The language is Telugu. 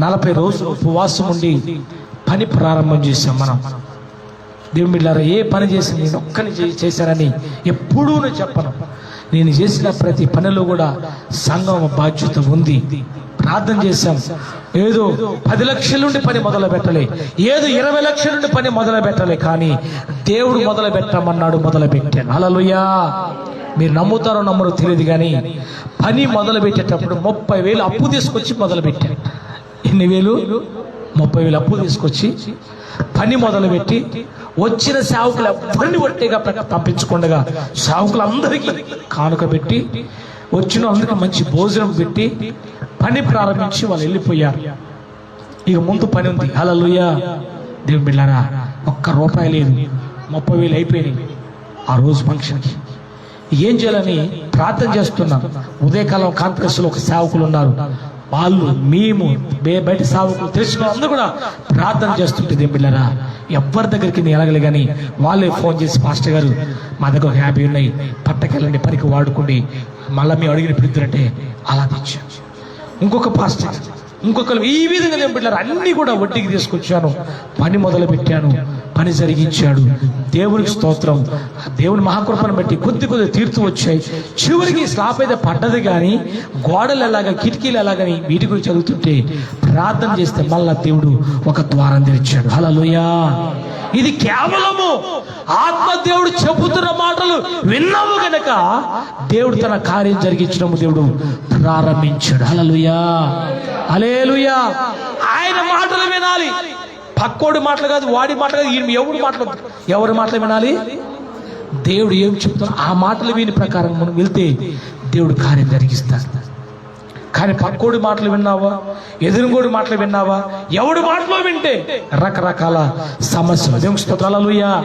40 రోజులు ఉపవాసం ఉండి పని ప్రారంభం చేశాం మనం. దేవుని బిడ్డలారా, ఏ పని చేసి నేను ఒక్కని చేశానని ఎప్పుడూ నేను చెప్పను. నేను చేసిన ప్రతి పనిలో కూడా సంఘం బాధ్యత ఉంది. ప్రార్థన చేశాం. ఏదో 10 లక్షల నుండి పని మొదలు పెట్టలే, ఏదో 20 లక్షల నుండి పని మొదలు పెట్టలే, కానీ దేవుడు మొదలు పెట్టమన్నాడు, మొదలు పెట్టాను. హల్లెలూయా. మీరు నమ్ముతారో నమ్మరో తెలియదు, కానీ పని మొదలు పెట్టేటప్పుడు 30,000 అప్పు తీసుకొచ్చి మొదలు పెట్టాను. ఎన్ని వేలు? 30,000 అప్పు తీసుకొచ్చి పని మొదలుపెట్టి వచ్చిన సేవకులు ఎవరిని ఒట్టిగా పంపించకుండా సేవకులందరికీ కానుక పెట్టి వచ్చిన అందరికీ మంచి భోజనం పెట్టి పని ప్రారంభించి వాళ్ళు వెళ్ళిపోయారు. ఇక ముందు పని ఉంది. హల్లెలూయా. దేవుని బిడ్డలారా, ₹1 లేదు, 30,000 అయిపోయినాయి. ఆ రోజు ఫంక్షన్కి ఏం చేయాలని ప్రార్థన చేస్తున్నాం. ఉదయకాలం కాన్ఫరెన్స్లో ఒక సేవకులు ఉన్నారు. వాళ్ళు మేము బయట సేవకులు తెలిసిన అందరూ కూడా ప్రార్థన చేస్తుంటే దేవుని బిడ్డలారా, ఎవరి దగ్గరికి నేను వెళ్ళగలి, కానీ వాళ్ళే ఫోన్ చేసి, పాస్టర్ గారు మా దగ్గర ఒక 50 ఉన్నాయి, పట్టకెళ్ళండి, పనికి వాడుకోండి, మళ్ళీ మేము అడిగిన పిలుతురంటే అలా తెచ్చాను. ఇంకొక పాస్టర్, ఇంకొకరు, ఈ విధంగా దేవుని బిడ్డలారా అన్ని కూడా వడ్డీకి తీసుకొచ్చాను. పని మొదలు పెట్టాను, పని జరిగించాడు. దేవునికి స్తోత్రం. దేవుని మహాకృపను బట్టి కొద్ది తీరుతూ వచ్చాయి. చివరికి స్లాబ్ అయితే పడ్డది, కానీ గోడలు ఎలాగా, కిటికీలు ఎలాగని వీటి గురించి చదువుతుంటే ప్రార్థన చేస్తే మళ్ళా దేవుడు ఒక ద్వారం తెరిచాడు. హల్లెలూయా. ఇది కేవలము ఆత్మ దేవుడు చెబుతున్న మాటలు విన్నాము గనక దేవుడు తన కార్యం జరిగించడం దేవుడు ప్రారంభించాడు. హల్లెలూయా, హల్లెలూయా. ఆయన మాటలు వినాలి, పక్కోడి మాటలు కాదు, వాడి మాటలు కాదు, ఎవరి మాటలు వినాలి? దేవుడు ఏం చెప్తాడు ఆ మాటలు విని ప్రకారం మనం వెళ్తే దేవుడు కార్యం జరిగిస్తాడు. కానీ పక్కోడి మాటలు విన్నావా, ఎదురుగోడి మాటలు విన్నావా, ఎవడి మాటలో వింటే రకరకాల సమస్యలు. దేవుని స్తోత్రం. హల్లెలూయా.